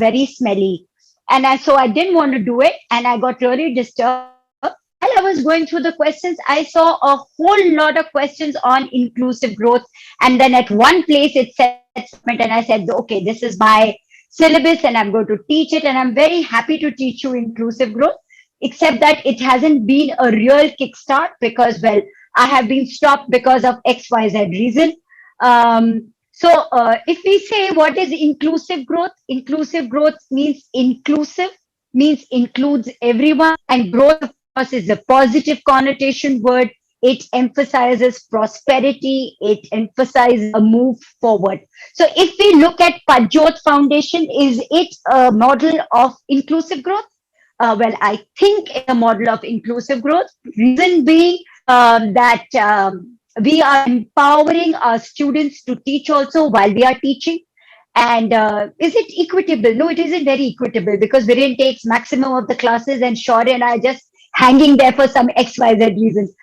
very smelly. So I didn't want to do it, and I got really disturbed. While I was going through the questions, I saw a whole lot of questions on inclusive growth. And then at one place it said supplement, and I said, okay, this is my syllabus and I'm going to teach it. And I'm very happy to teach you inclusive growth, except that it hasn't been a real kickstart because, well, I have been stopped because of XYZ reason. If we say what is inclusive growth means inclusive, means includes everyone, and growth, of course, is a positive connotation word. It emphasizes prosperity, it emphasizes a move forward. So if we look at Pathjyoti Foundation, is it a model of inclusive growth? Well, I think it's a model of inclusive growth. Reason being that we are empowering our students to teach also while we are teaching. And is it equitable? No, it isn't very equitable because Viren takes maximum of the classes and Shaurya and I are just hanging there for some XYZ reasons.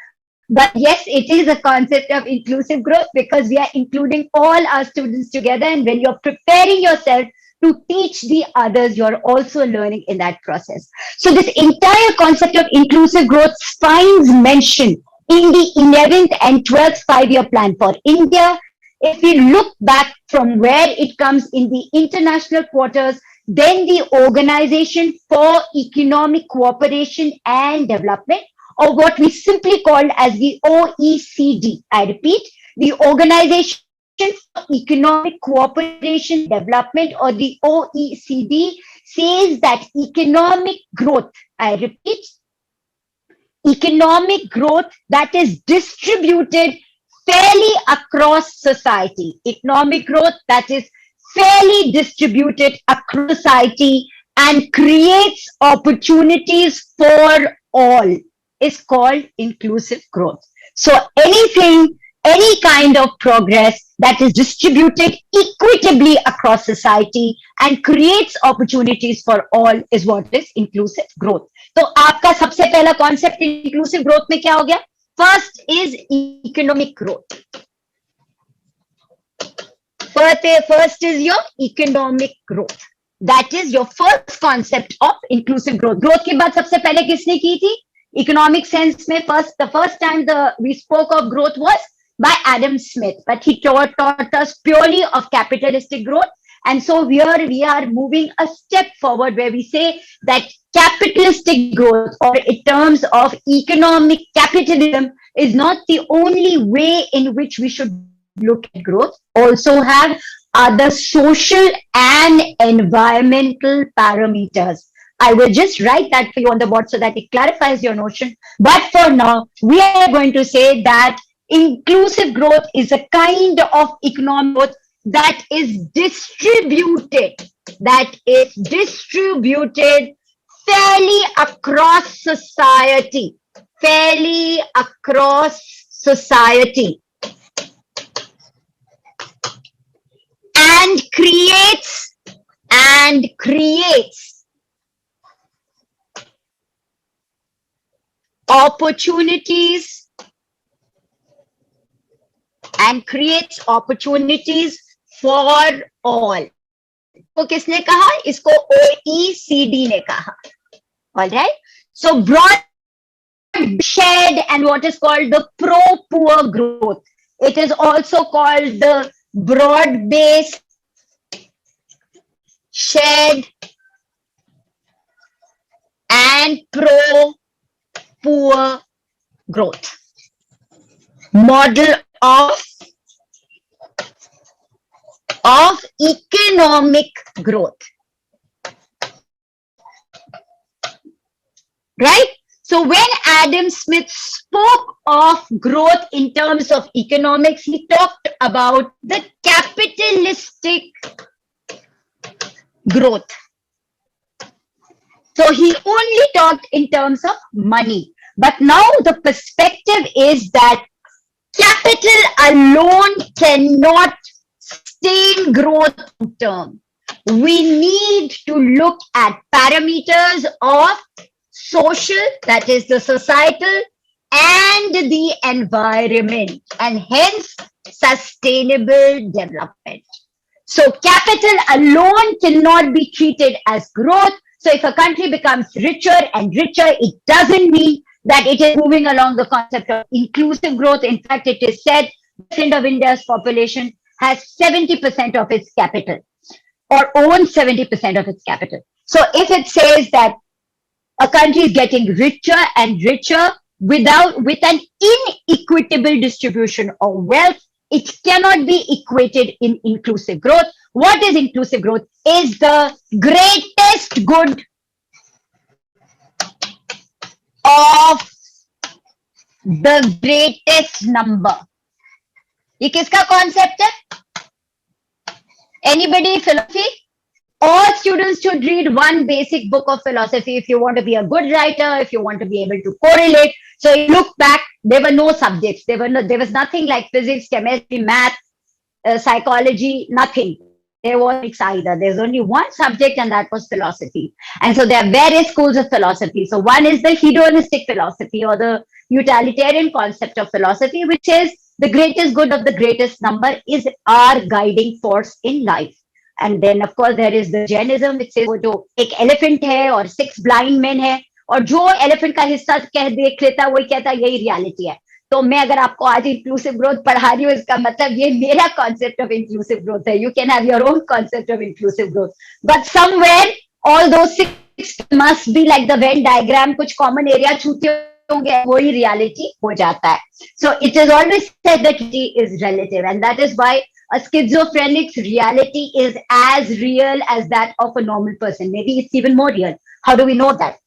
But yes, it is a concept of inclusive growth because we are including all our students together. And when you're preparing yourself to teach the others, you're also learning in that process. So this entire concept of inclusive growth finds mention in the 11th and 12th five-year plan for India. If we look back from where it comes in the international quarters, then the Organization for Economic Cooperation and Development, or what we simply call as the OECD. I repeat, the Organization for Economic Cooperation and Development, or the OECD, says that economic growth, I repeat, economic growth that is distributed fairly across society. Economic growth that is fairly distributed across society and creates opportunities for all is called inclusive growth. So any kind of progress that is distributed equitably across society and creates opportunities for all is what is inclusive growth. तो आपका सबसे पहला concept inclusive growth में क्या हो गया? First is economic growth. First is your economic growth. That is your first concept of inclusive growth. Growth की बात सबसे पहले किसने की थी? Economic sense में the first time we spoke of growth was by Adam Smith, but he taught us purely of capitalistic growth. And so here we are moving a step forward where we say that capitalistic growth, or in terms of economic capitalism, is not the only way in which we should look at growth. Also have other social and environmental parameters. I will just write that for you on the board so that it clarifies your notion. But for now, we are going to say that inclusive growth is a kind of economic growth that is distributed fairly across society, and creates opportunities for all. तो किसने कहा? इसको OECD ने कहा. All right. So broad, shared, and what is called the pro-poor growth. It is also called the broad-based, shared, and pro-poor growth. Model of economic growth. Right? So when Adam Smith spoke of growth in terms of economics, he talked about the capitalistic growth. So he only talked in terms of money. But now the perspective is that capital alone cannot sustain growth long term. We need to look at parameters of social, that is the societal, and the environment, and hence sustainable development. So capital alone cannot be treated as growth. So if a country becomes richer and richer, it doesn't mean that it is moving along the concept of inclusive growth. In fact, it is said percent of India's population has 70% of its capital or owns 70% of its capital. So if it says that a country is getting richer and richer with an inequitable distribution of wealth, it cannot be equated in inclusive growth. What is inclusive growth? Is the greatest good of the greatest number. ये किसका concept है? Anybody philosophy? All students should read one basic book of philosophy if you want to be a good writer, if you want to be able to correlate. So you look back, there were no subjects. There was nothing like physics, chemistry, math, psychology, nothing. There wasn't either. There's only one subject, and that was philosophy. And so there are various schools of philosophy. So one is the hedonistic philosophy or the utilitarian concept of philosophy, which is the greatest good of the greatest number is our guiding force in life. And then of course there is the Jainism, which says वो जो एक elephant है और 6 blind men है और जो elephant का हिस्सा कह देख लेता है वही कहता है यही reality है. तो मैं अगर आपको आज inclusive growth पढ़ा रही हूँ इसका मतलब ये मेरा concept of inclusive growth है. You can have your own concept of inclusive growth, but somewhere all those 6 must be like the Venn diagram, कुछ common area छूते होंगे वही reality हो जाता है. So it is always said that reality is relative, and that is why a schizophrenic's reality is as real as that of a normal person. Maybe it's even more real. How do we know that?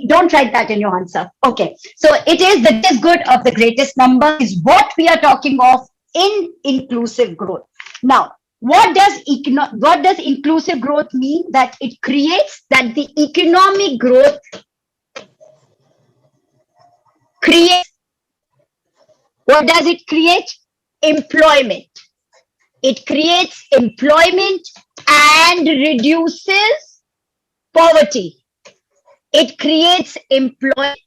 Don't write that in your answer. Okay. So it is the greatest good of the greatest number is what we are talking of in inclusive growth. Now, what does inclusive growth mean? That it creates that the economic growth creates. What does it create? Employment. It creates employment and reduces poverty. It creates employment.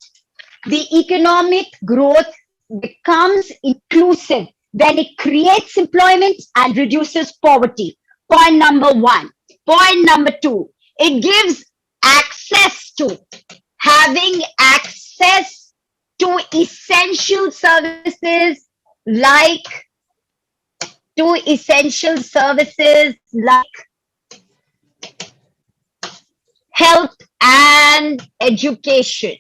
The economic growth becomes inclusive when it creates employment and reduces poverty. Point number 1. Point number 2. It gives access to, having access to essential services like health and education.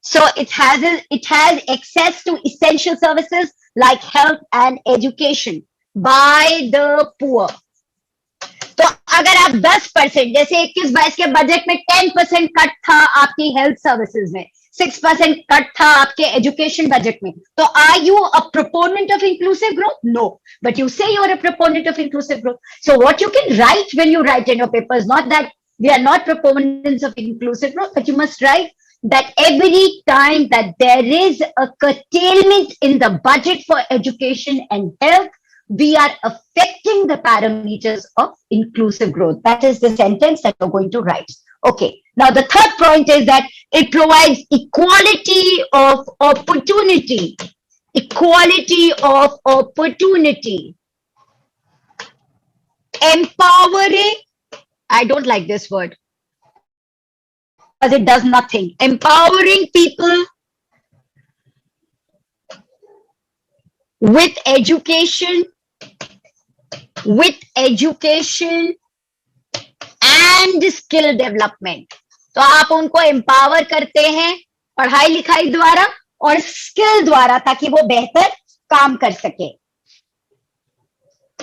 So it has access to essential services like health and education by the poor. तो अगर आप 10% जैसे 21-22 के budget में 10% cut था आपकी health services में, 6% cut था आपके एजुकेशन बजट में, तो are you a proponent of inclusive growth? No, but you say you're a proponent of inclusive growth. So what you can write when you write in your papers, not that we are not proponents of inclusive growth, but you must write that every time that there is a curtailment in the budget for education and health, we are affecting the parameters of inclusive growth. That is the sentence that you're going to write. Okay. Now, the third point is that it provides equality of opportunity. Equality of opportunity. Empowering. I don't like this word because it does nothing. Empowering people with education and skill development. तो आप उनको empower करते हैं पढ़ाई लिखाई द्वारा और skill द्वारा ताकि वो बेहतर काम कर सके.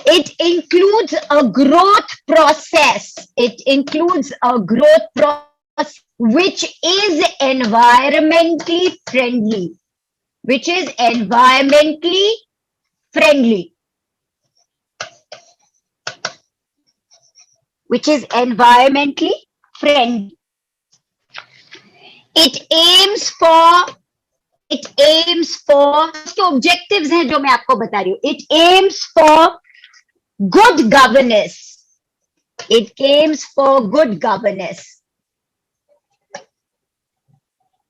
It includes a growth process. It includes a growth process which is environmentally friendly. Which is environmentally friendly. Which is environmentally friendly. It aims for उसके objectives हैं जो मैं आपको बता रही हूँ. It aims for good governance. It aims for good governance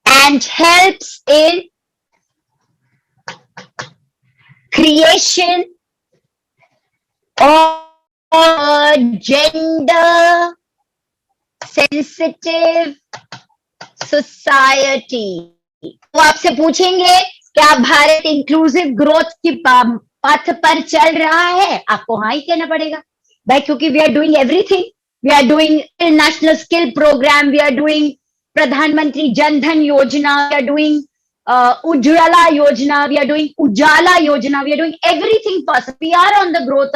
and helps in creation or gender sensitive society. तो वो आपसे पूछेंगे क्या भारत इंक्लूसिव ग्रोथ की पथ पर चल रहा है, आपको हाँ ही कहना पड़ेगा भाई, क्योंकि we are doing everything. We are doing national skill programme, we are doing प्रधानमंत्री जन धन योजना, we are doing Ujjwala Yojana, we are doing Ujala Yojana, we are doing everything possible. We are on the growth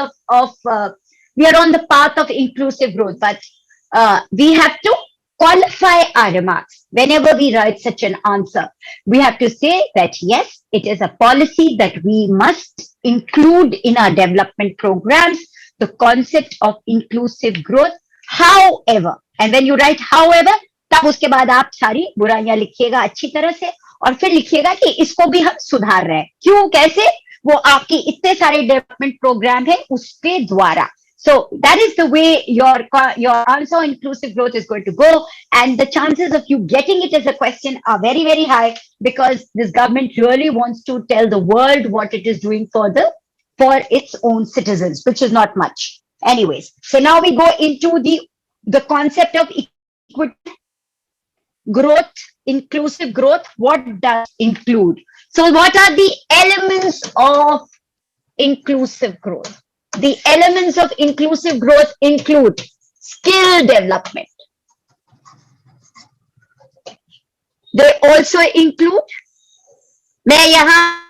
we are on the path of inclusive growth, but we have to qualify our remarks. Whenever we write such an answer, we have to say that yes, it is a policy that we must include in our development programs, the concept of inclusive growth. However, and when you write however, तब उसके बाद आप सारी बुराइयां लिखिएगा अच्छी तरह से, और फिर लिखिएगा कि इसको भी हम सुधार रहे हैं. क्यों, कैसे, वो आपके इतने सारे डेवलपमेंट प्रोग्राम है उसके द्वारा. So that is the way your answer on inclusive growth is going to go, and the chances of you getting it as a question are very very high, because this government really wants to tell the world what it is doing for its own citizens, which is not much. Anyways, so now we go into the concept of equity, growth, inclusive growth. What does include? So what are the elements of inclusive growth? The elements of inclusive growth include skill development. They also include, मैं यहाँ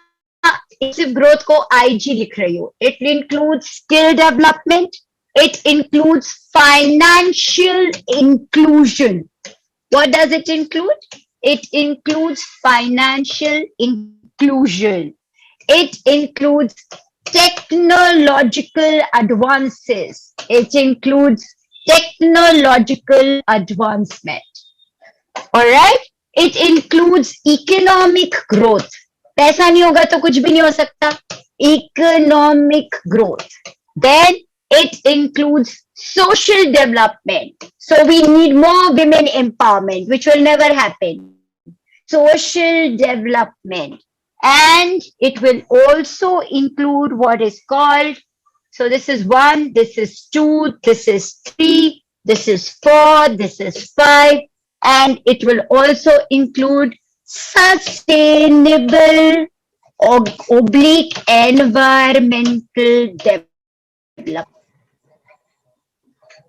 inclusive growth को IG लिख रही हूँ. It includes skill development. It includes financial inclusion. What does it include? It includes financial inclusion. It includes technological advances. It includes technological advancement. All right? It includes economic growth. पैसा नहीं होगा तो कुछ भी नहीं हो सकता. Economic growth. Then it includes social development. So we need more women empowerment, which will never happen. Social development. And it will also include what is called, so this is 1, this is 2, this is 3, this is 4, this is 5, and it will also include sustainable oblique environmental development.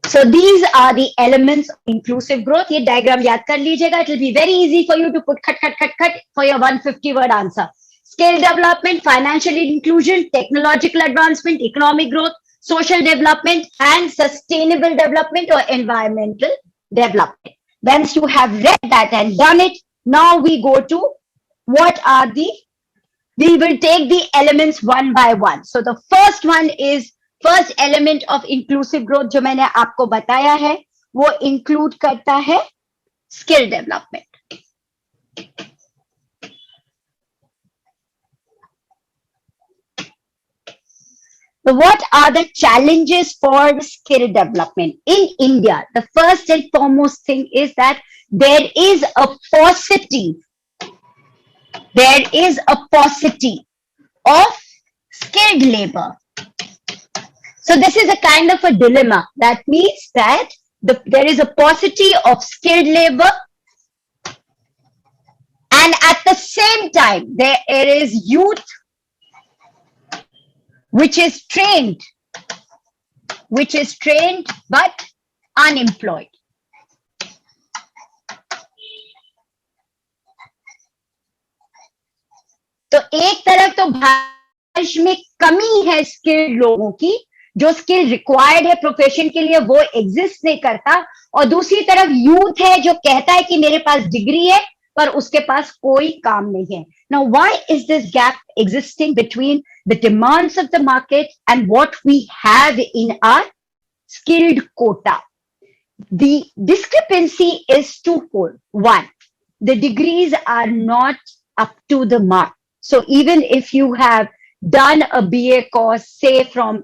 So these are the elements of inclusive growth. ये diagram याद कर लीजिएगा. It will be very easy for you to put cut for your 150-word answer. Skill development, financial inclusion, technological advancement, economic growth, social development, and sustainable development or environmental development. Once you have read that and done it, now we go to we will take the elements one by one. So the first one is, first element of inclusive growth जो मैंने आपको बताया है, वो include करता है skill development. So what are the challenges for skill development in India? The first and foremost thing is that there is a paucity of skilled labor. So this is a kind of a dilemma. That means that there is a paucity of skilled labor, and at the same time there is youth which is trained but unemployed. तो एक तरफ तो भारत में कमी है skilled लोगों की, जो स्किल रिक्वायर्ड है प्रोफेशन के लिए वो एग्जिस्ट नहीं करता, और दूसरी तरफ यूथ है जो कहता है कि मेरे पास डिग्री है पर उसके पास कोई काम नहीं है. Now why is this gap existing between the demands of the market and what we have in our skilled quota? The discrepancy is twofold. One, the degrees are not up to the mark. So even if you have done a BA course, say from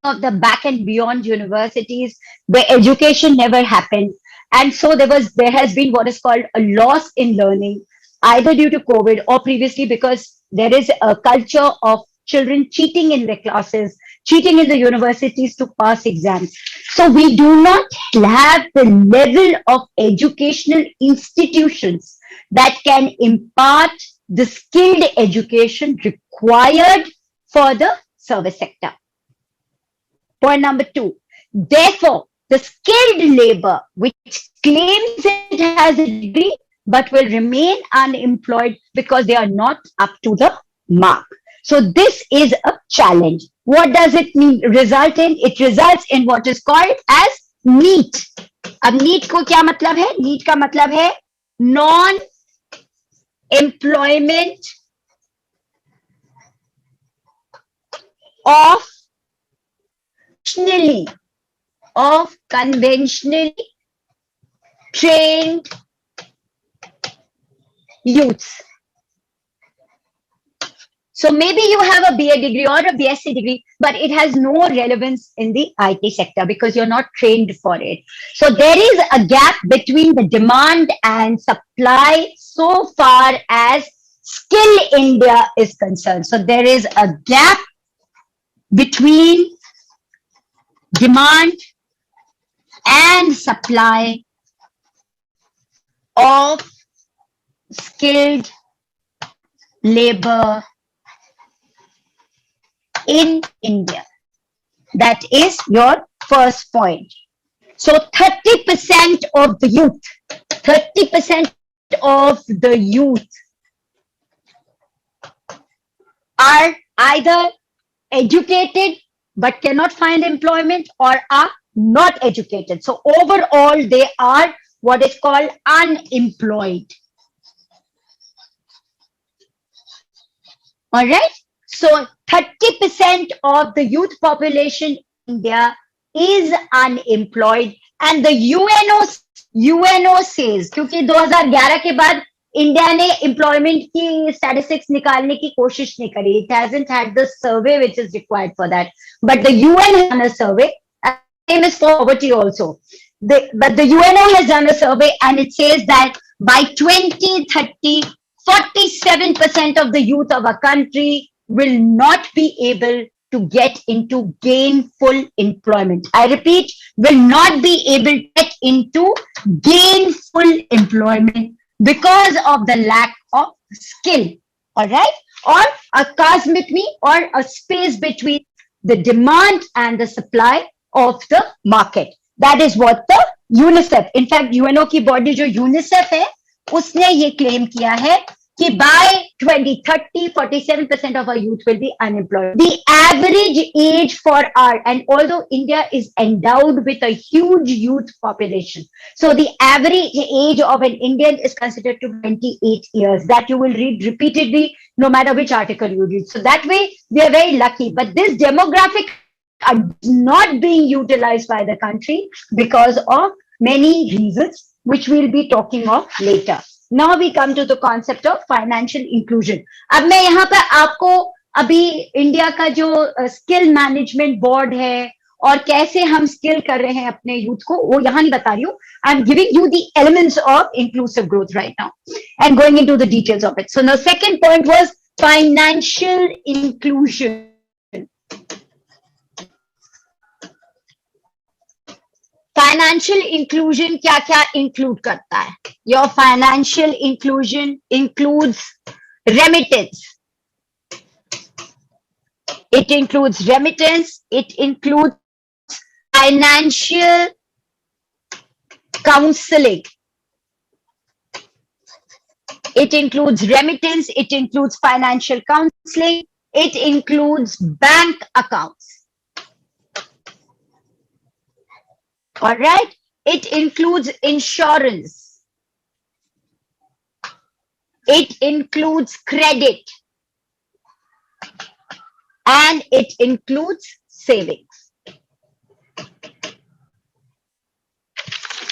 of the back and beyond universities where education never happened, and so there has been what is called a loss in learning, either due to COVID or previously because there is a culture of children cheating in their classes, cheating in the universities to pass exams. So we do not have the level of educational institutions that can impart the skilled education required for the service sector. Point number two, therefore, the skilled labor which claims it has a degree but will remain unemployed because they are not up to the mark. So this is a challenge. What does it mean? Result in? It results in what is called as NEET. अब NEET को क्या मतलब है? NEET का मतलब है non employment of conventionally trained youths. So maybe you have a BA degree or a BSc degree, but it has no relevance in the IT sector because you're not trained for it. So there is a gap between the demand and supply so far as Skill India is concerned. So there is a gap between demand and supply of skilled labor in India. That is your first point. So 30% of the youth, 30% of the youth are either educated but cannot find employment or are not educated. So overall, they are what is called unemployed. All right. So 30% of the youth population in India is unemployed, and the UNO says, क्योंकि 2011 के बाद India ने employment की statistics निकालने की कोशिश नहीं करी. It hasn't had the survey which is required for that. But the UN has done a survey, and same is for poverty also. But the UNO has done a survey, and it says that by 2030, 47% of the youth of our country will not be able to get into gainful employment. I repeat, will not be able to get into gainful employment because of the lack of skill. All right? Or a chasm between, or a space between the demand and the supply of the market. That is what the UNICEF, in fact, UNO की body जो UNICEF है, उसने ये claim किया है कि by 2030, 47% of our youth will be unemployed. The average age for our, and although India is endowed with a huge youth population, so the average age of an Indian is considered to 28 years. That you will read repeatedly, no matter which article you read. So that way, we are very lucky. But this demographic are not being utilized by the country because of many reasons, which we'll be talking of later. Now we come to the concept of financial inclusion. अब मैं यहाँ पर आपको अभी India का जो skill management board है और कैसे हम स्किल कर रहे हैं अपने यूथ को, वो यहाँ नहीं बता रही हूँ. I am giving you the elements of inclusive growth right now and going into the details of it. So the second point was financial inclusion. Financial inclusion क्या क्या include करता है? Your financial inclusion includes remittance. It includes remittance. It includes financial counseling. It includes remittance. It includes financial counseling. It includes bank accounts. All right. It includes insurance. It includes credit. And it includes savings.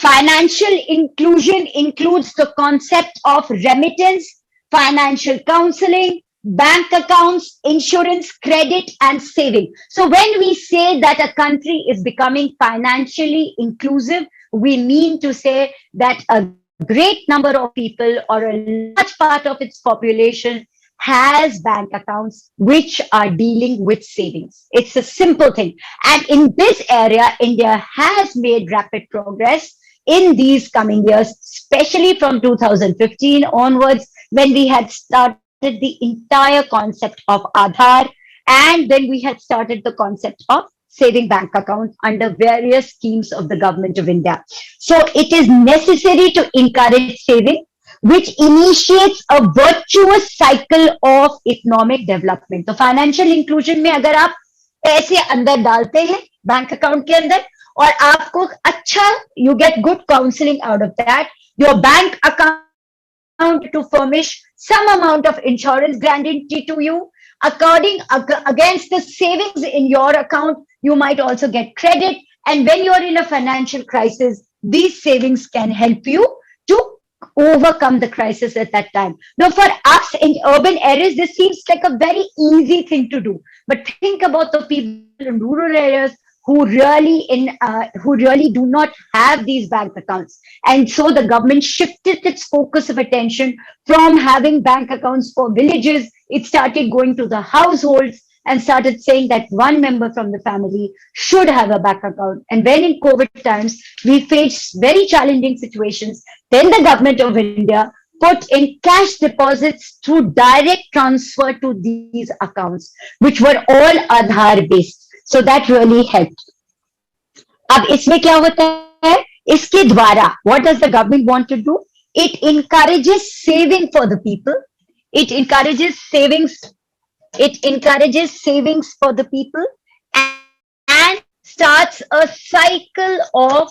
Financial inclusion includes the concept of remittance, financial counseling, bank accounts, insurance, credit, and saving. So when we say that a country is becoming financially inclusive, we mean to say that a great number of people or a large part of its population has bank accounts which are dealing with savings. It's a simple thing. And in this area, India has made rapid progress in these coming years, especially from 2015 onwards, when we had started the entire concept of Aadhaar, and then we had started the concept of saving bank account under various schemes of the government of India. So it is necessary to encourage saving, which initiates a virtuous cycle of economic development. तो financial inclusion में अगर आप पैसे अंदर डालते हैं bank account के अंदर और आपको अच्छा you get good counselling out of that, your bank account to furnish some amount of insurance guarantee to you according against the savings in your account. You might also get credit, and when you're in a financial crisis, these savings can help you to overcome the crisis at that time. Now, for us in urban areas, this seems like a very easy thing to do. But think about the people in rural areas who really do not have these bank accounts. And so the government shifted its focus of attention from having bank accounts for villages. It started going to the households and started saying that one member from the family should have a bank account. And when in COVID times, we faced very challenging situations, then the government of India put in cash deposits through direct transfer to these accounts, which were all Aadhaar based. So that really helped. अब इसमें क्या होता है, इसके द्वारा what does the government want to do? It encourages saving for the people. It encourages savings for the people and starts a cycle of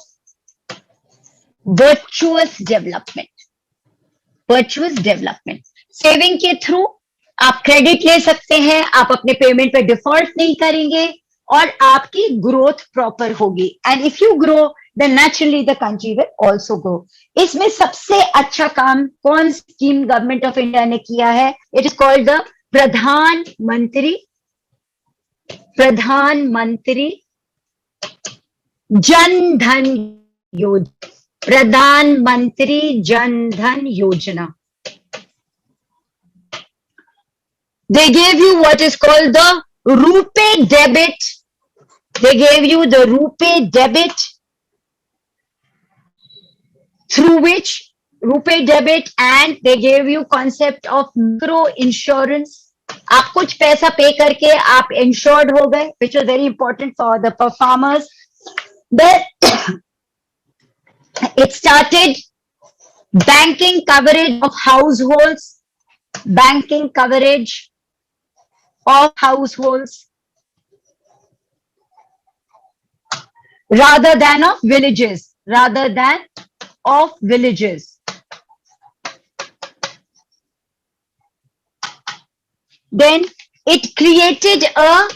virtuous development. Saving के through आप credit ले सकते हैं, आप अपने पेमेंट पे डिफॉल्ट नहीं करेंगे और आपकी ग्रोथ प्रॉपर होगी. And if you grow then naturally the country will also grow. इसमें सबसे अच्छा काम कौन स्कीम गवर्नमेंट ऑफ इंडिया ने किया है? इट इज कॉल्ड द प्रधानमंत्री जन धन योजना. प्रधानमंत्री जन धन योजना. They gave you what is called the RuPay debit. They gave you the RuPay debit, through which RuPay debit, and they gave you concept of micro insurance. आप कुछ पैसा पे करके आप insured हो गए, which was very important for the farmers. Then it started banking coverage of households, rather than of villages. Then it created a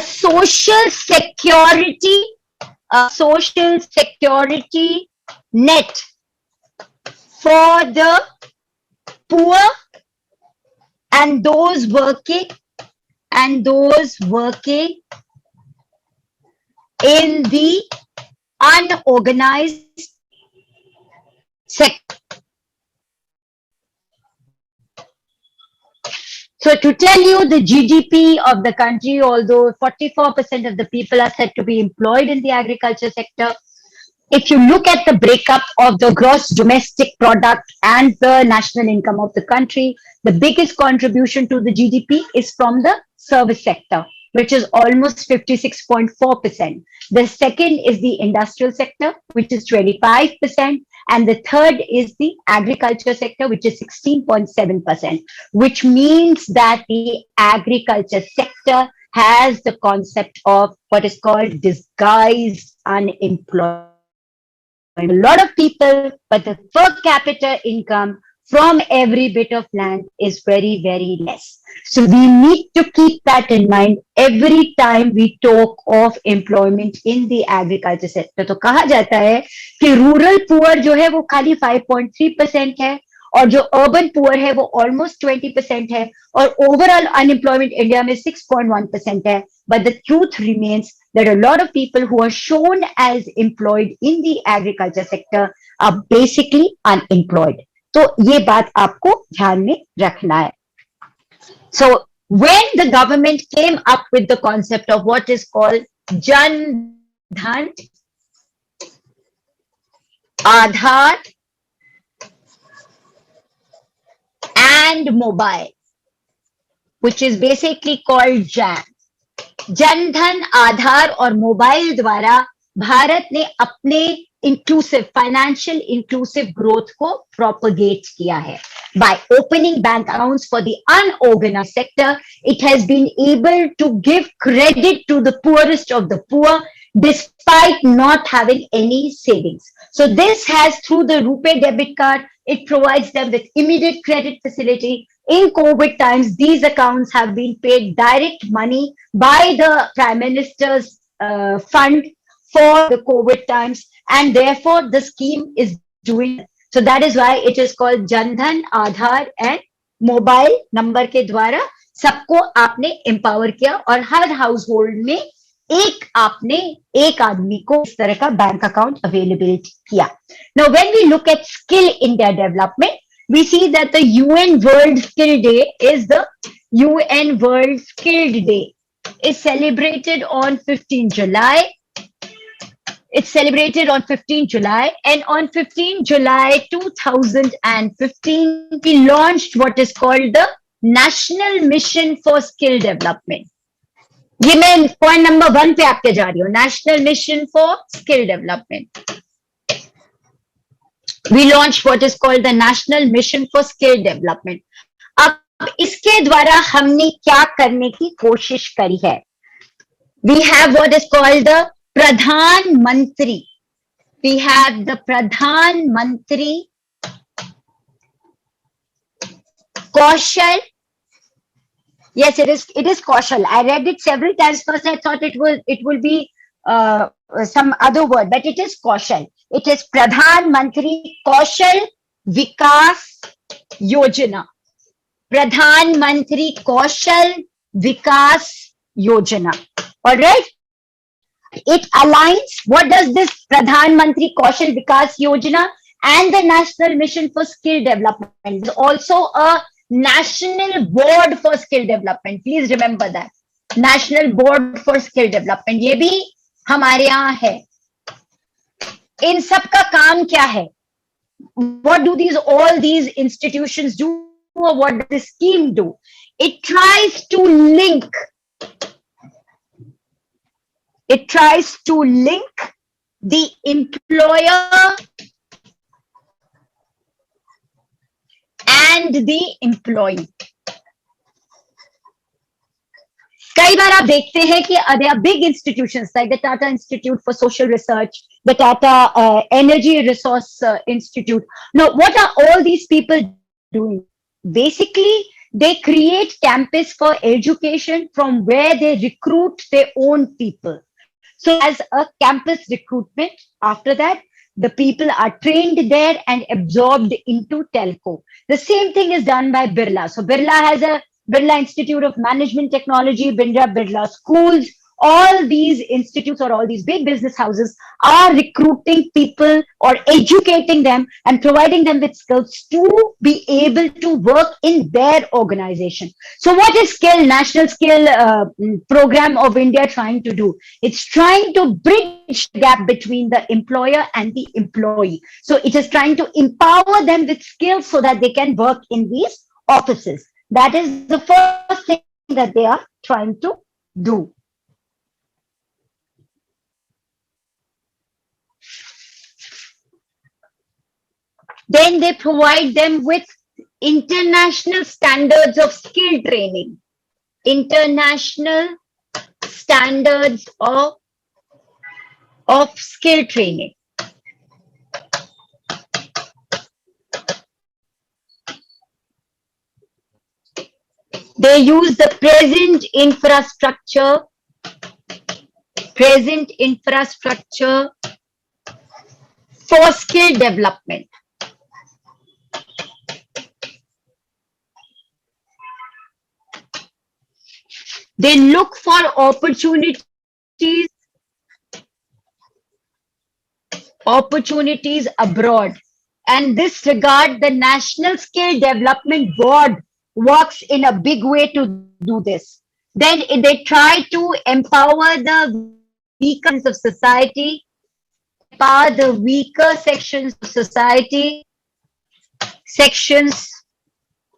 social security net for the poor and those working in the unorganized sector. So to tell you the GDP of the country, although 44% of the people are said to be employed in the agriculture sector, if you look at the breakup of the gross domestic product and the national income of the country, the biggest contribution to the GDP is from the service sector, which is almost 56.4%. The second is the industrial sector, which is 25%. And the third is the agriculture sector, which is 16.7%, which means that the agriculture sector has the concept of what is called disguised unemployment. A lot of people, but the per capita income from every bit of land is very, very less. So we need to keep that in mind every time we talk of employment in the agriculture sector. तो कहा जाता है कि rural poor जो है वो खाली 5.3% है और जो urban poor है वो almost 20% है और overall unemployment India में 6.1% है. But the truth remains that a lot of people who are shown as employed in the agriculture sector are basically unemployed. तो ये बात आपको ध्यान में रखना है. So when the government came up with the concept of what is called Jan Dhan, Aadhaar and Mobile, which is basically called JAM. Jan Dhan Aadhaar और mobile द्वारा भारत ने अपने इंक्लूसिव फाइनेंशियल इंक्लूसिव ग्रोथ को प्रोपगेट किया है. By opening bank accounts for the unorganized sector, it has been able to give credit to the poorest of the poor despite not having any savings. So this has, through the RuPay debit card, it provides them with immediate credit facility. In COVID times, these accounts have been paid direct money by the Prime Minister's fund for the COVID times, and therefore the scheme is doing. So that is why it is called Jandhan, Aadhaar and mobile number के द्वारा सबको आपने empower किया और हर house hold में एक आदमी को इस तरह का बैंक अकाउंट अवेलेबल किया. Now when we look at skill India development, we see that the UN World Skill Day is celebrated on 15 July. It's celebrated on 15 July, and on 15 July 2015, we launched what is called the National Mission for Skill Development. ये मैं point number 1 पे आपके जा रही हूँ, national mission for skill development. We launched what is called the National Mission for Skill Development. अब इसके द्वारा हमने क्या करने की कोशिश करी है? We have what is called the Pradhan Mantri. We have the Pradhan Mantri Kaushal. Yes, it is Kaushal. I read it several times. First, I thought it will be some other word, but it is Kaushal. It is Pradhan Mantri Kaushal Vikas Yojana. Pradhan Mantri Kaushal Vikas Yojana. All right. It aligns. What does this Pradhan Mantri Kaushal Vikas Yojana and the National Mission for Skill Development? There's also a National Board for Skill Development. Please remember that. National Board for Skill Development. ये भी हमारे यहाँ है. इन सब का काम क्या है? What do all these institutions do, or what does this scheme do? It tries to link the employer and the employee. कई बार आप देखते हैं कि there are big institutions like the Tata Institute for Social Research, the Tata Energy Resource Institute. Now, what are all these people doing? Basically, they create campus for education from where they recruit their own people. So as a campus recruitment, after that, the people are trained there and absorbed into telco. The same thing is done by Birla. So Birla has a Birla Institute of Management Technology, Birla Schools. All these institutes or all these big business houses are recruiting people or educating them and providing them with skills to be able to work in their organization. So what is National Skill Program of India trying to do? It's trying to bridge the gap between the employer and the employee. So it is trying to empower them with skills so that they can work in these offices. That is the first thing that they are trying to do. Then they provide them with international standards of skill training. International standards of skill training. They use the present infrastructure for skill development. They look for opportunities abroad. And this regard, the National Skill Development Board works in a big way to do this. Then they try to empower the weaker sections of society, empower the weaker sections of society, sections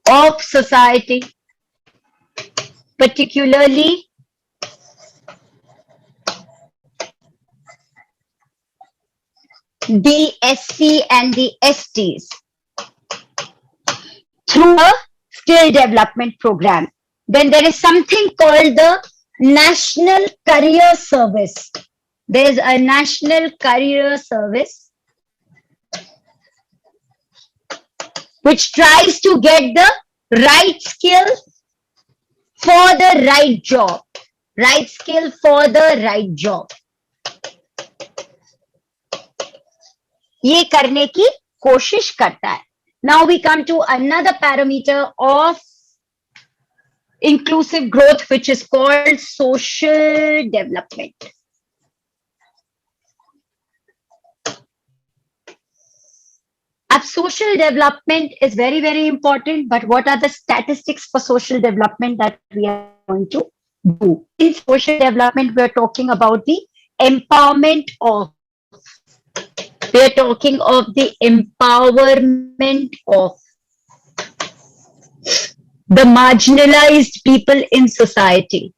of society, particularly the SC and the STs, through a skill development program. Then there is something called the National Career Service. There is a National Career Service which tries to get the right skill for the right job. Right skill for the right job. ये करने की कोशिश करता है. Now we come to another parameter of inclusive growth, which is called social development. अब social development is very, very important, but what are the statistics for social development that we are going to do? In social development, we are talking about the empowerment of, we are talking of the empowerment of the marginalized people in society.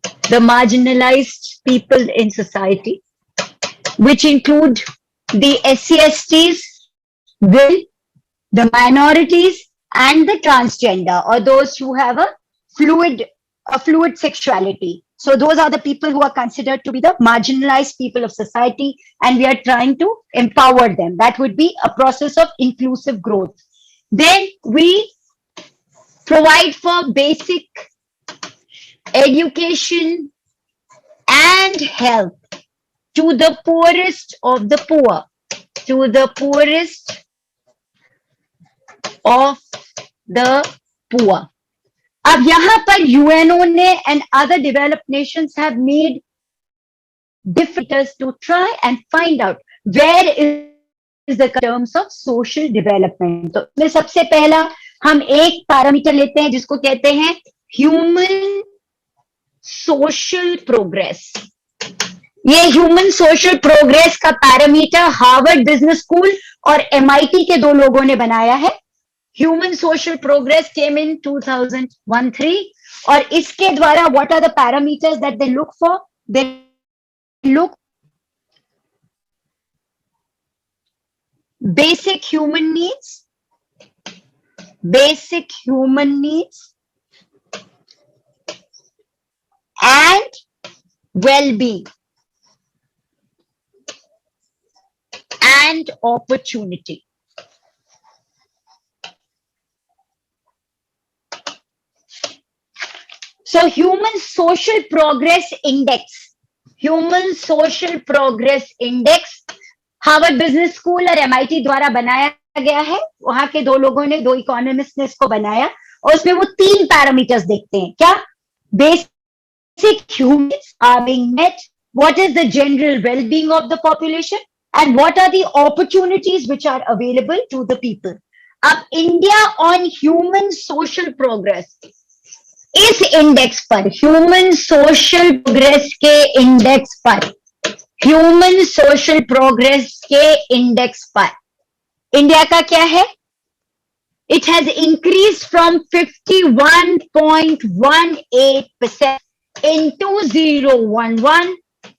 The marginalized people in society, which include the SC/STs, women, the minorities, and the transgender, or those who have a fluid sexuality. So those are the people who are considered to be the marginalized people of society, and we are trying to empower them. That would be a process of inclusive growth. Then we provide for basic education and health to the poorest of the poor, to the poorest of the poor. अब यहाँ पर UNO ने and other developed nations have made different to try and find out where is the terms of social development. तो इसमें सबसे पहला हम एक पैरामीटर लेते हैं जिसको कहते हैं ह्यूमन सोशल प्रोग्रेस. ये ह्यूमन सोशल प्रोग्रेस का पैरामीटर हार्वर्ड बिजनेस स्कूल और MIT के दो लोगों ने बनाया है. Human social progress came in 2013 और इसके द्वारा what are the parameters that they look for? They look basic human needs, and well-being and opportunity. So human social progress index, Harvard business school और MIT द्वारा बनाया गया है. वहां के दो लोगों ने, दो इकोनॉमिस्ट ने इसको बनाया और उसमें वो 3 पैरामीटर्स देखते हैं. क्या? Basic humans are being met, what is the general well being of the population, and what are the opportunities which are available to the people. अब India on human social progress, इस इंडेक्स पर, human social progress के index पर, human social progress के index पर India का क्या है? It has increase from 51.18% in 2011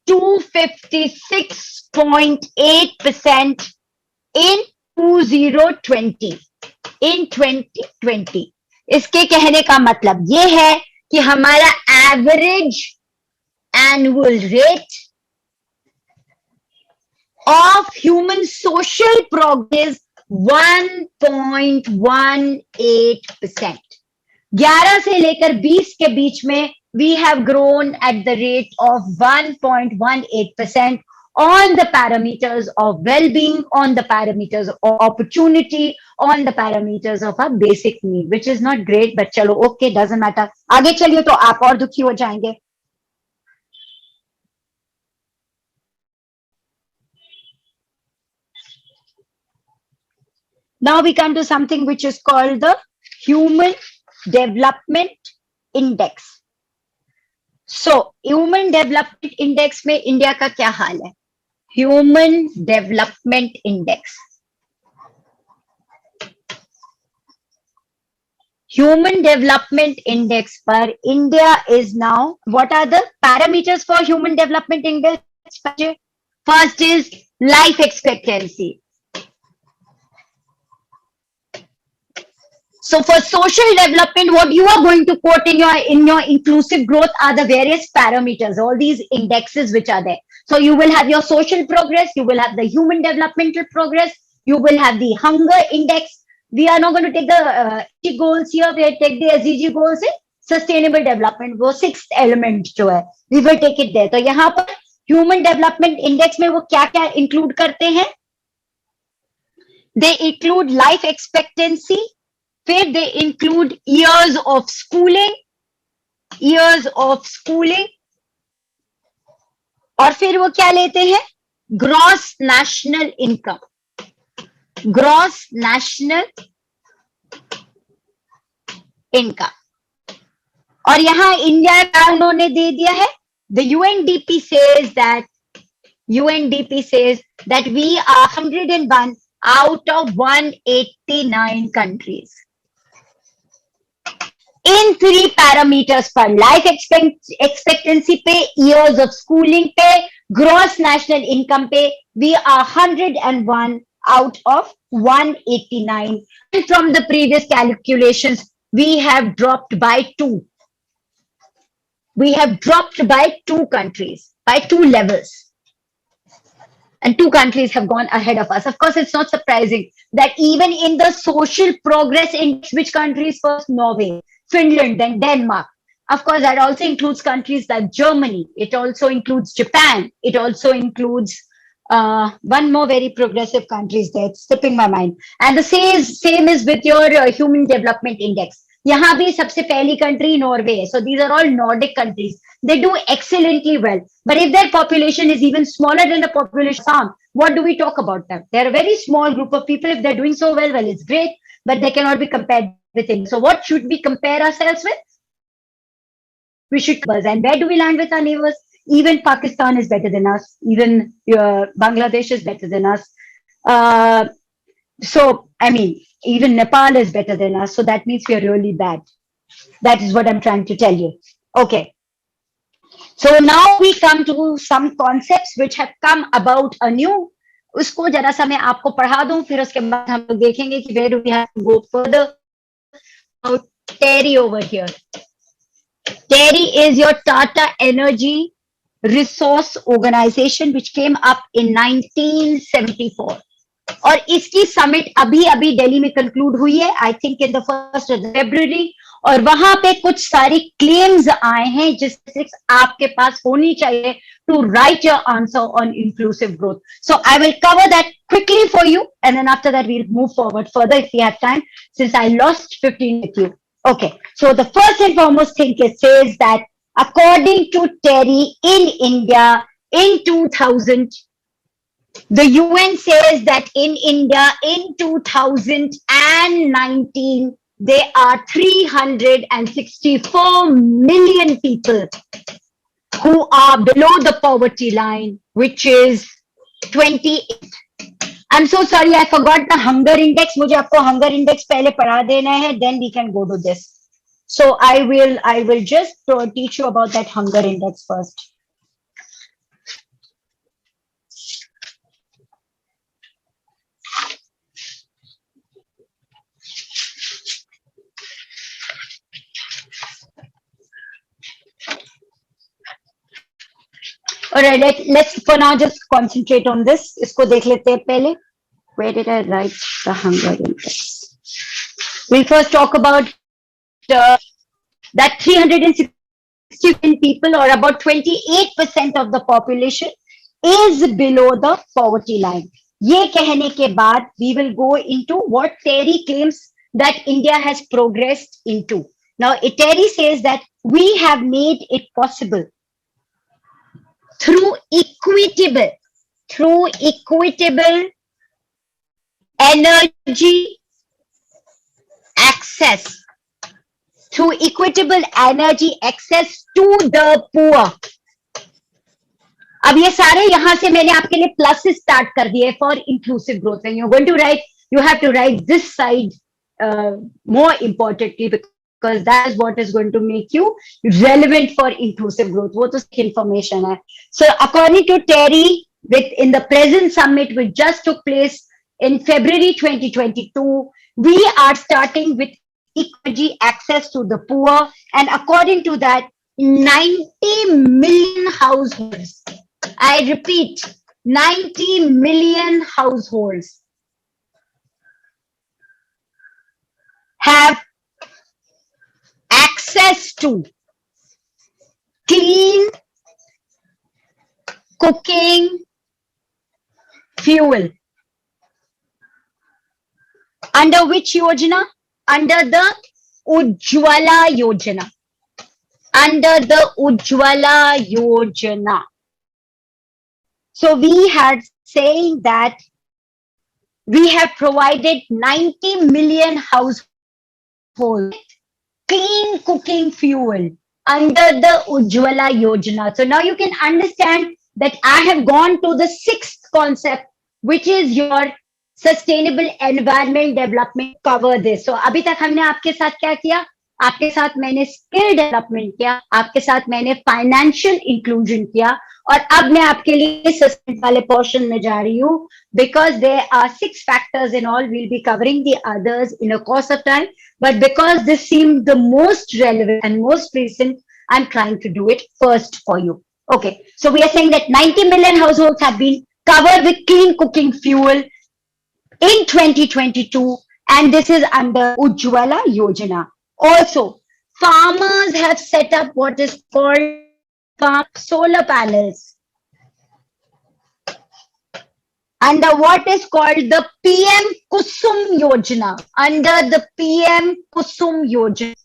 to 56.8% in 2020. In 2020. इसके कहने का मतलब ये है कि हमारा average annual rate of human social progress 1.18%. 11 से लेकर 20 के बीच में we have grown at the rate of 1.18% on the parameters of well-being, on the parameters of opportunity, on the parameters of our basic need, which is not great, but चलो okay, doesn't matter. आगे चलिए तो आप और दुखी हो जाएंगे. Now we come to something which is called the human development index. So human development index में इंडिया का क्या हाल है? Human development index. Human Development Index per India is now, what are the parameters for Human Development Index? First is life expectancy. So for social development, what you are going to quote in your inclusive growth are the various parameters, all these indexes which are there. So you will have your social progress, you will have the human developmental progress, you will have the hunger index. We are not going to take the SDG goals here, we will take the SDG goals in sustainable development, वो sixth element जो है, we will take it there. तो यहाँ पर human development index में वो क्या क्या include करते हैं? They include life expectancy, फिर they include years of schooling, और फिर वो क्या लेते हैं? Gross national income. Gross national income. और यहां इंडिया का उन्होंने दे दिया है. The UNDP says that we are 101 out of 189 countries. In three parameters per life expectancy पे, years of schooling पे, gross national income पे, we are 101 out of 189. And from the previous calculations, we have dropped by 2. We have dropped by 2 countries, by 2 levels. And 2 countries have gone ahead of us. Of course, it's not surprising that even in the social progress index, which countries first? Norway, Finland, and Denmark. Of course, that also includes countries like Germany. It also includes Japan. It also includes one more very progressive country there. It's slipping my mind. And the same is with your Human Development Index. यहाँ भी सबसे पहली country Norway है. So these are all Nordic countries. They do excellently well. But if their population is even smaller than the population of Assam, what do we talk about them? They're a very small group of people. If they're doing so well, well, it's great. But they cannot be compared with India. So what should we compare ourselves with? We should, and where do we land with our neighbors? Even Pakistan is better than us. Even Bangladesh is better than us. So, I mean, even Nepal is better than us. So that means we are really bad. That is what I'm trying to tell you. Okay. So now we come to some concepts which have come about anew. उसको जरा सा मैं आपको पढ़ा दूं, फिर उसके बाद हम लोग देखेंगे कि where do we have to go further. About TERI over here. TERI is your Tata Energy Resource Organization which came up in 1974. और इसकी समिट अभी दिल्ली में कंक्लूड हुई है, I think in the 1st of February. और वहां पे कुछ सारी क्लेम्स आए हैं जिससे आपके पास होनी चाहिए to write your answer on inclusive growth. So I will cover that quickly for you and then after that we will move forward further if we have time, since I lost 15 with you. Okay, so the first and foremost thing it says that according to TERI in India in 2000, the UN says that in India in 2019, there are 364 million people who are below the poverty line, which is 28. I'm so sorry, I forgot the hunger index. मुझे आपको hunger index पहले पढ़ा देना है, then we can go to this. So I will just teach you about that hunger index first. Alright, let's for now just concentrate on this. इसको देख लेते हैं पहले. Where did I write the hunger index? We'll first talk about that 360 million people, or about 28% of the population, is below the poverty line. ये कहने के बाद we will go into what TERI claims that India has progressed into. Now, TERI says that we have made it possible through equitable energy access through equitable energy access to the poor. अब ये सारे यहां से मैंने आपके लिए pluses start कर दिए for inclusive growth and you going to write you have to write this side more importantly because that is what is going to make you relevant for inclusive growth. वो तो information है. So according to Terry, in the present summit which just took place in February 2022, we are starting with equity access to the poor, and according to that, 90 million households. I repeat, 90 million households have access to clean cooking fuel. Under which Yojana? Under the Ujjwala Yojana. Under the Ujjwala Yojana. So we had saying that we have provided 90 million households clean cooking fuel under the Ujjwala Yojana. So now you can understand that I have gone to the sixth concept, which is your sustainable environment development. Cover this. So अभी तक हमने आपके साथ क्या किया? आपके साथ मैंने स्किल डेवलपमेंट किया, आपके साथ मैंने फाइनेंशियल इंक्लूजन किया, और अब मैं आपके लिए सस्टेन वाले पोर्शन में जा रही हूँ because there are 6 factors in all. We'll be covering the others in a course of time, but because this seemed the most relevant and most recent, I'm trying to do it first for you. Okay, so we are saying that 90 million households have been covered with clean cooking fuel in 2022, and this is under Ujjwala Yojana. Also, farmers have set up what is called farm solar panels under what is called the PM Kusum Yojana. Under the PM Kusum Yojana,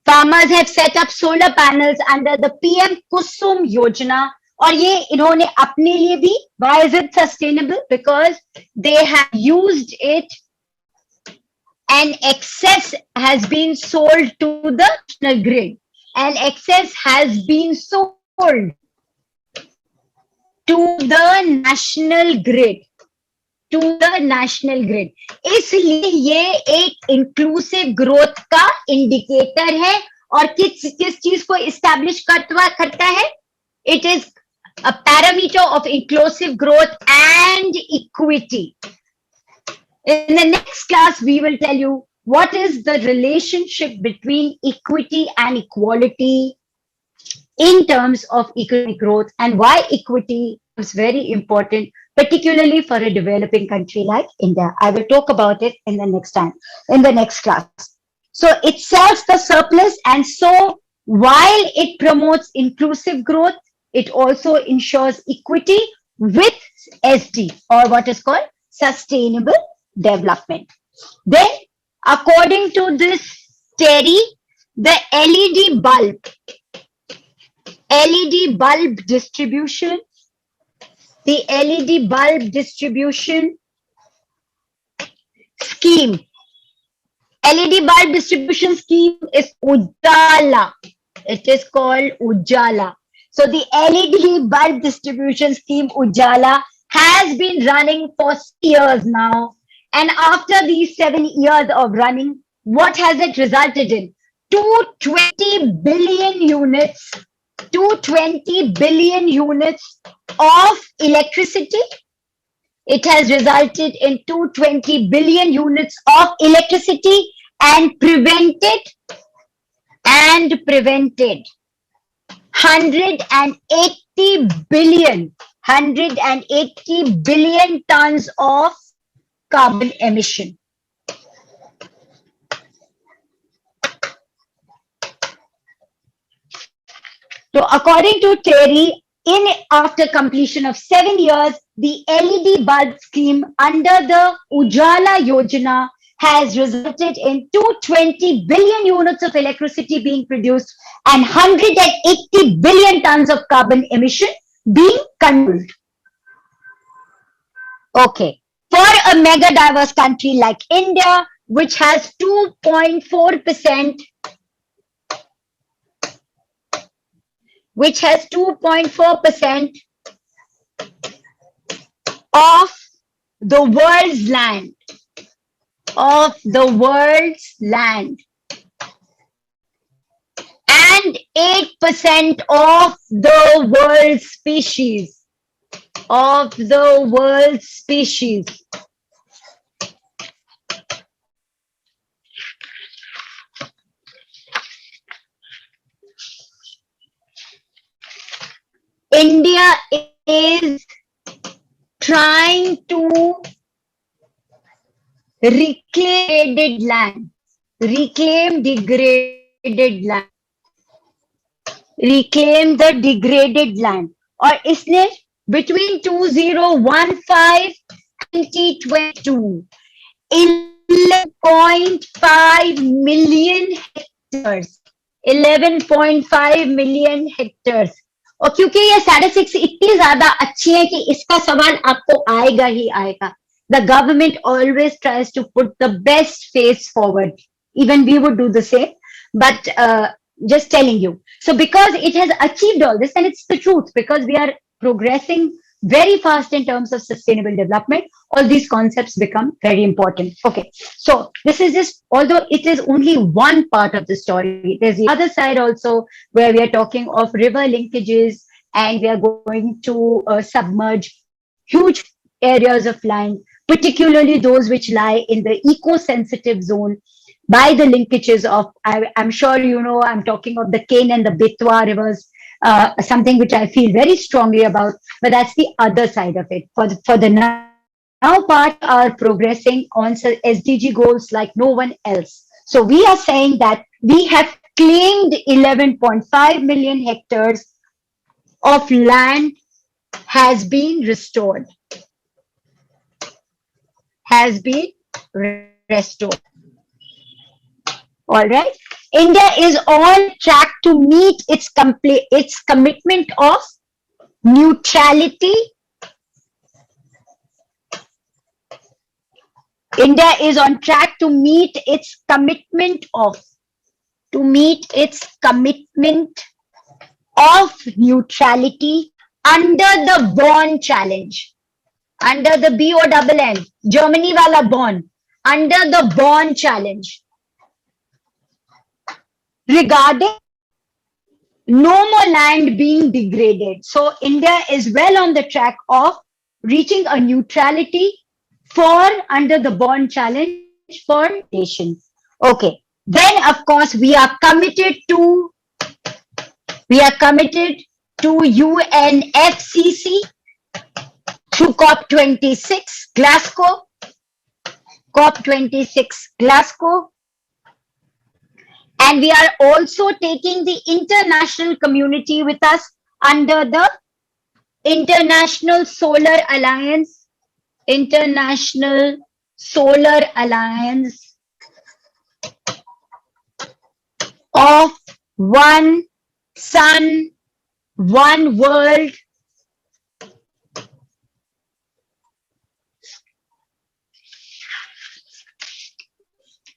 farmers have set up solar panels under the PM Kusum Yojana. और ये इन्होंने अपने लिए भी, why is it sustainable? Because they have used it and excess has been sold to the national grid, and excess has been sold to the national grid, to the national grid. इसलिए ये एक inclusive growth का indicator है, और किस चीज को establish करता है? It is a parameter of inclusive growth and equity. In the next class, we will tell you what is the relationship between equity and equality in terms of economic growth, and why equity is very important, particularly for a developing country like India. I will talk about it in the next time, in the next class. So it sells the surplus, and so while it promotes inclusive growth, it also ensures equity with SD, or what is called sustainable development. Then, according to this Terry, the LED bulb distribution, the LED bulb distribution scheme, LED bulb distribution scheme is Ujjala. It is called Ujjala. So the LED bulb distribution scheme Ujjala has been running for 6 years now. And after these 7 years of running, what has it resulted in? 220 billion units, 220 billion units of electricity. It has resulted in 220 billion units of electricity, and prevented 180 billion tons of carbon emission. So according to Terry, after completion of 7 years, the LED bulb scheme under the Ujjwala Yojana has resulted in 220 billion units of electricity being produced and 180 billion tons of carbon emission being controlled. Okay. For a mega diverse country like India, which has 2.4%, which has 2.4% of the world's land, of the world's land, and 8% of the world's species, of the world's species. India is trying to reclaim degraded land, reclaim degraded land, reclaim the degraded land. और इसने between 2015 and 2022, 11.5 million hectares, 11.5 million hectares. और क्योंकि ये statistics इतनी ज्यादा अच्छी है कि इसका सवाल आपको आएगा ही आएगा. The government always tries to put the best face forward. Even we would do the same, but just telling you. So because it has achieved all this, and it's the truth, because we are progressing very fast in terms of sustainable development, all these concepts become very important. Okay, so this is just, although it is only one part of the story, there's the other side also where we are talking of river linkages, and we are going to submerge huge areas of land, particularly those which lie in the eco-sensitive zone, by the linkages of, I'm sure you know, I'm talking of the Ken and the Betwa rivers, something which I feel very strongly about, but that's the other side of it. For the now part are progressing on SDG goals like no one else. So we are saying that we have claimed 11.5 million hectares of land has been restored. Has been restored. All right. India is on track to meet its commitment of neutrality. India is on track to meet its commitment of neutrality under the Bonn challenge. Under the BONN, Germany wala Bonn, under the Bonn challenge. Regarding no more land being degraded. So India is well on the track of reaching a neutrality for under the Bonn challenge for nation. Okay. Then of course we are committed to UNFCCC through COP26 Glasgow. COP26 Glasgow. And we are also taking the international community with us under the International Solar Alliance. International Solar Alliance of One Sun, One World,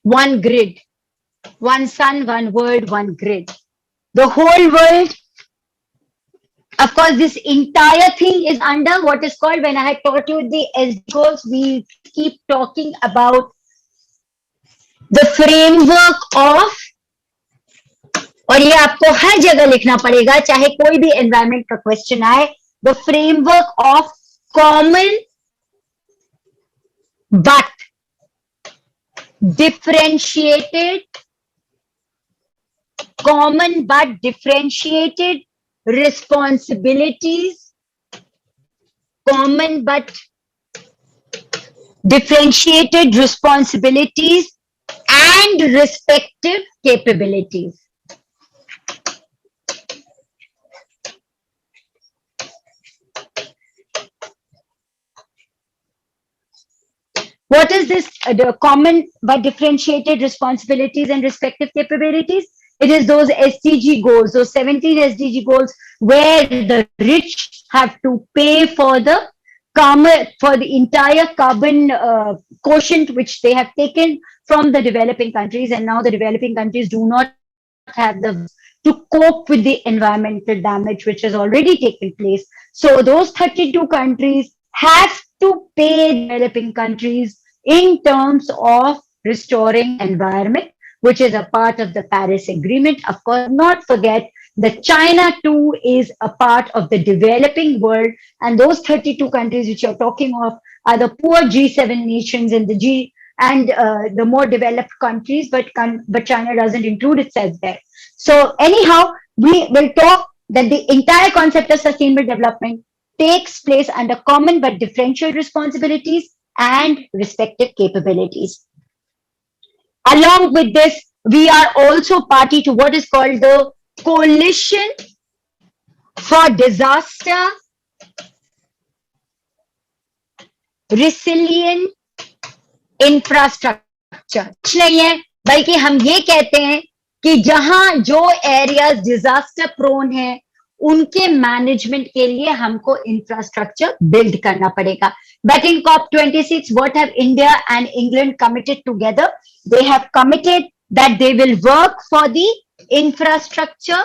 One Grid. One sun, one world, one grid. The whole world, of course, this entire thing is under what is called, when I had taught you the SDG goals, we keep talking about the framework of, और ये आपको हर जगह लिखना पड़ेगा, चाहे कोई भी environment का question आए, the framework of common but differentiated responsibilities, common but differentiated responsibilities and respective capabilities. What is this? The common but differentiated responsibilities and respective capabilities? It is those SDG goals, those 17 SDG goals where the rich have to pay for the for the entire carbon quotient which they have taken from the developing countries, and now the developing countries do not have the funds to cope with the environmental damage which has already taken place. So those 32 countries have to pay developing countries in terms of restoring environment, which is a part of the Paris Agreement. Of course, not forget that China too is a part of the developing world, and those 32 countries which you're talking of are the poor G7 nations and the more developed countries, but China doesn't include itself there. So anyhow, we will talk that the entire concept of sustainable development takes place under common but differential responsibilities and respective capabilities. Along with this, we are also party to what is called the Coalition for Disaster Resilient Infrastructure. कुछ नहीं है, बल्कि हम ये कहते हैं कि जहां जो एरियाज डिजास्टर प्रोन है उनके मैनेजमेंट के लिए हमको इंफ्रास्ट्रक्चर बिल्ड करना पड़ेगा. But in COP26, what have India and England committed together? They have committed that they will work for the infrastructure.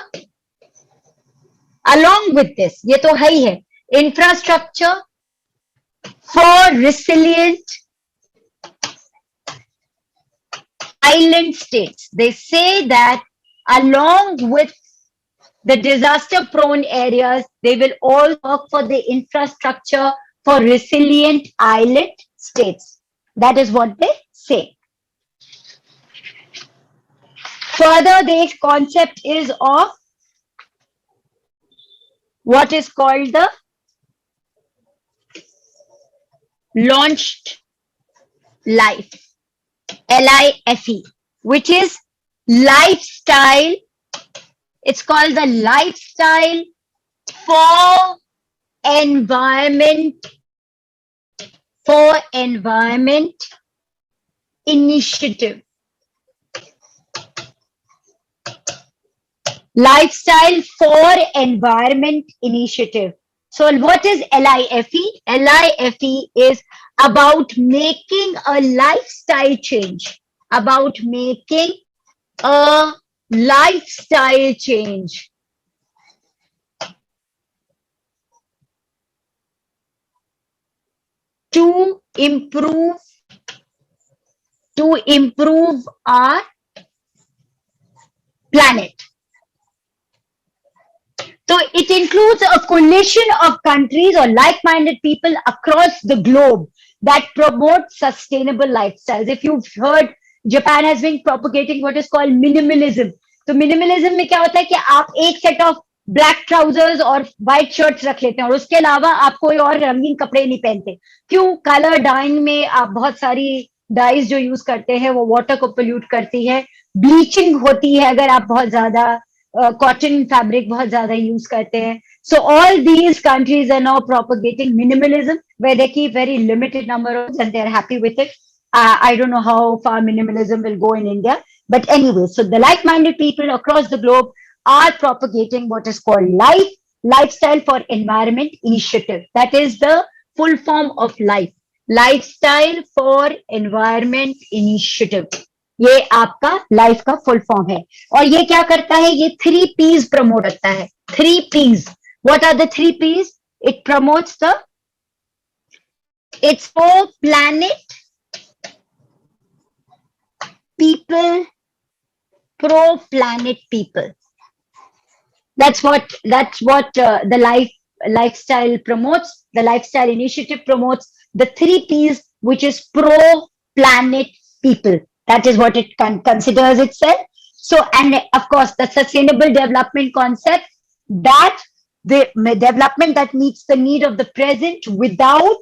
Along with this, ये तो है ही है, infrastructure for resilient island states. They say that along with the disaster prone areas, they will all work for the infrastructure for resilient island states. That is what they say. Further, the concept is of what is called the launched life, LIFE, which is lifestyle. It's called the Lifestyle for Environment Initiative. Lifestyle for Environment Initiative. So what is LIFE? LIFE is about making a lifestyle change. About making a lifestyle change. To improve our planet. So it includes a coalition of countries or like-minded people across the globe that promote sustainable lifestyles. If you've heard, Japan has been propagating what is called minimalism. तो minimalism में क्या होता है कि आप एक set of black trousers और white shirts रख लेते हैं और उसके अलावा आप कोई और रंगीन कपड़े नहीं पहनते. क्यों? कलर डाइंग में आप बहुत सारी डाइज जो यूज करते हैं वो वाटर को पोल्यूट करती है. ब्लीचिंग होती है अगर आप बहुत ज्यादा cotton fabric बहुत ज्यादा use करते हैं. So all these countries are now propagating minimalism where they keep very limited number of and they're happy with it. I don't know how far minimalism will go in India. But anyway, so the like-minded people across the globe are propagating what is called Lifestyle for Environment Initiative. That is the full form of life. Lifestyle for Environment Initiative. ये आपका life का full form है और ये क्या करता है? ये 3 P's प्रमोट करता है. 3 P's. What are the 3 P's? It promotes the it's for planet, people, pro-planet people. That's what the lifestyle promotes. The lifestyle initiative promotes the 3 P's, which is pro-planet people. That is what it considers itself. So, and of course, the sustainable development concept, that the development that meets the need of the present without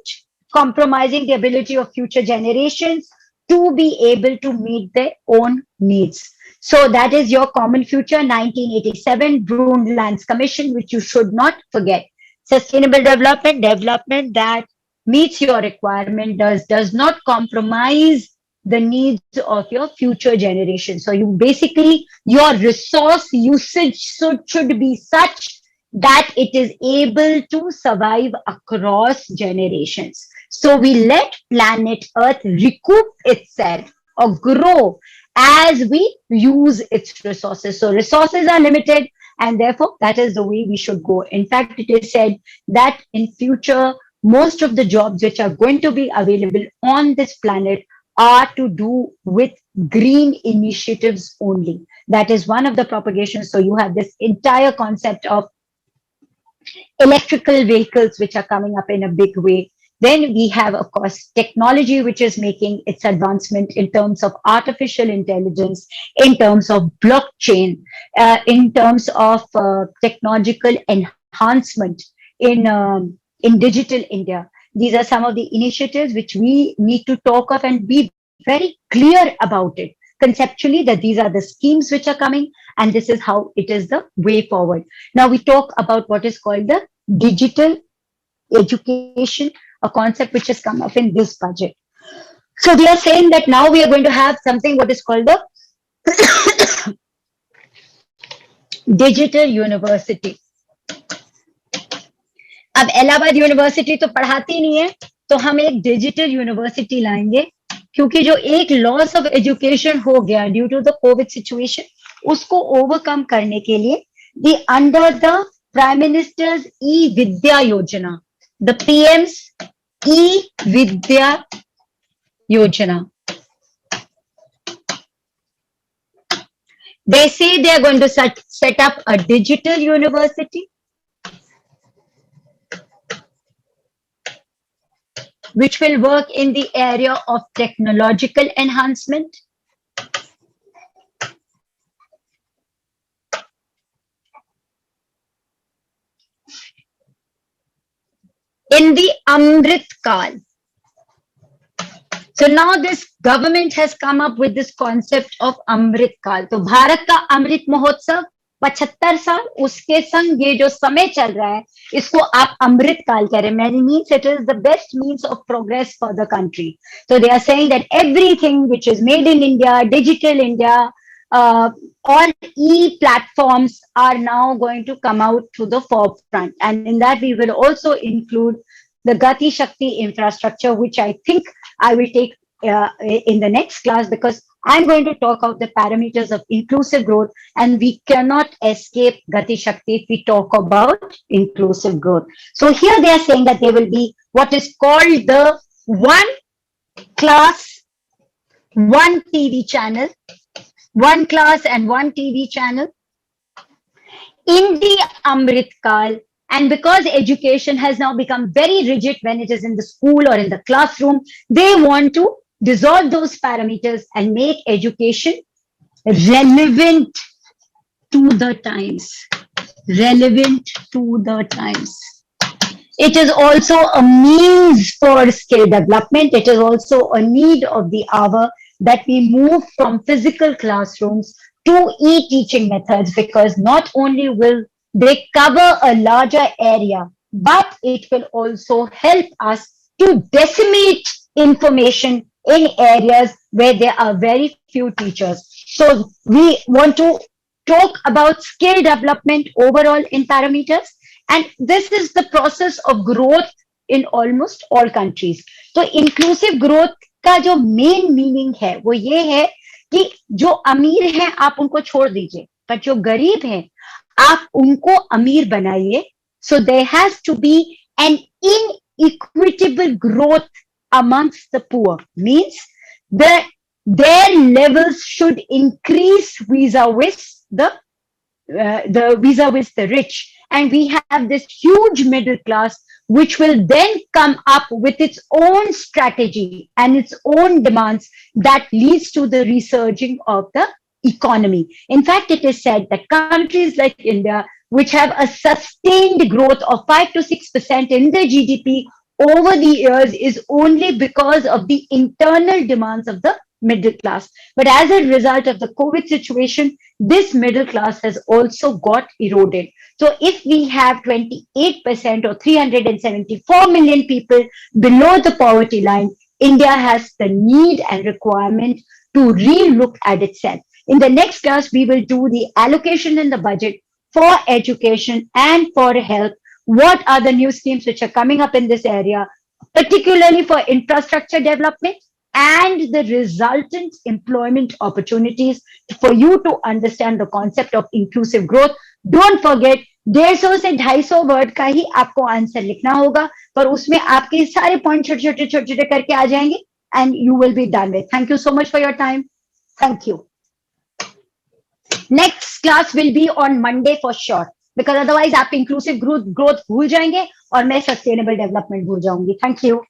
compromising the ability of future generations to be able to meet their own needs. So that is your Common Future 1987 Brundtland's Commission, which you should not forget. Sustainable development that meets your requirement, does not compromise the needs of your future generation. So you basically, your resource usage should be such that it is able to survive across generations. So we let planet Earth recoup itself or grow as we use its resources. So resources are limited, and therefore that is the way we should go. In fact, it is said that in future, most of the jobs which are going to be available on this planet are to do with green initiatives only. That is one of the propagations. So you have this entire concept of electrical vehicles which are coming up in a big way. Then we have, of course, technology which is making its advancement in terms of artificial intelligence, in terms of blockchain, in terms of technological enhancement in digital India. These are some of the initiatives which we need to talk of and be very clear about it conceptually, that these are the schemes which are coming and this is how it is the way forward. Now we talk about what is called the digital education, a concept which has come up in this budget. So we are saying that now we are going to have something what is called the digital university. अब Allahabad university तो पढ़ाती नहीं है, तो हम एक digital university लाएंगे, क्योंकि जो एक लॉस ऑफ एजुकेशन हो गया due to the covid situation, उसको ओवरकम करने के लिए the under the prime minister's e Vidya Yojana, the PM's ई विद्या योजना, they say they are going to set up a digital university which will work in the area of technological enhancement, in the Amrit Kal. So now this government has come up with this concept of Amrit Kal. तो भारत का अमृत महोत्सव 75 साल, उसके संग ये जो समय चल रहा है, इसको आप अमृत काल कह रहे हैं. Many means it is the best means of progress for the country. So they are saying that everything which is made in India, digital India, all e-platforms are now going to come out to the forefront. And in that we will also include the Gati Shakti infrastructure, which I think I will take in the next class, because I'm going to talk about the parameters of inclusive growth, and we cannot escape Gati Shakti if we talk about inclusive growth. So here they are saying that there will be what is called the one class, one TV channel, one class and one TV channel in the Amrit Kal. And because education has now become very rigid when it is in the school or in the classroom, they want to dissolve those parameters and make education relevant to the times. Relevant to the times. It is also a means for skill development. It is also a need of the hour that we move from physical classrooms to e-teaching methods, because not only will they cover a larger area, but it will also help us to disseminate information in areas where there are very few teachers. So we want to talk about skill development overall in parameters, and this is the process of growth in almost all countries. So inclusive growth का जो main meaning है वो ये है कि जो अमीर हैं आप उनको छोड़ दीजिए, पर जो गरीब हैं आप उनको अमीर बनाइए. So there has to be an inequitable growth amongst the poor. Means that their levels should increase vis-a-vis the rich, and we have this huge middle class which will then come up with its own strategy and its own demands that leads to the resurging of the economy. In fact, it is said that countries like India, which have a sustained growth of 5 to 6% in the GDP over the years, is only because of the internal demands of the middle class. But as a result of the COVID situation, this middle class has also got eroded. So if we have 28% or 374 million people below the poverty line, India has the need and requirement to re-look at itself. In the next class, we will do the allocation in the budget for education and for health. What are the new schemes which are coming up in this area, particularly for infrastructure development and the resultant employment opportunities for you to understand the concept of inclusive growth. Don't forget 150 से 250 word का ही आपको answer लिखना होगा, पर उसमें आपके सारे point छोटे छोटे छोटे छोटे करके आ जाएंगे and you will be done with. Thank you so much for your time. Thank you. Next class will be on Monday for sure, because otherwise आप inclusive growth भूल जाएंगे और मैं sustainable development भूल जाऊंगी. Thank you.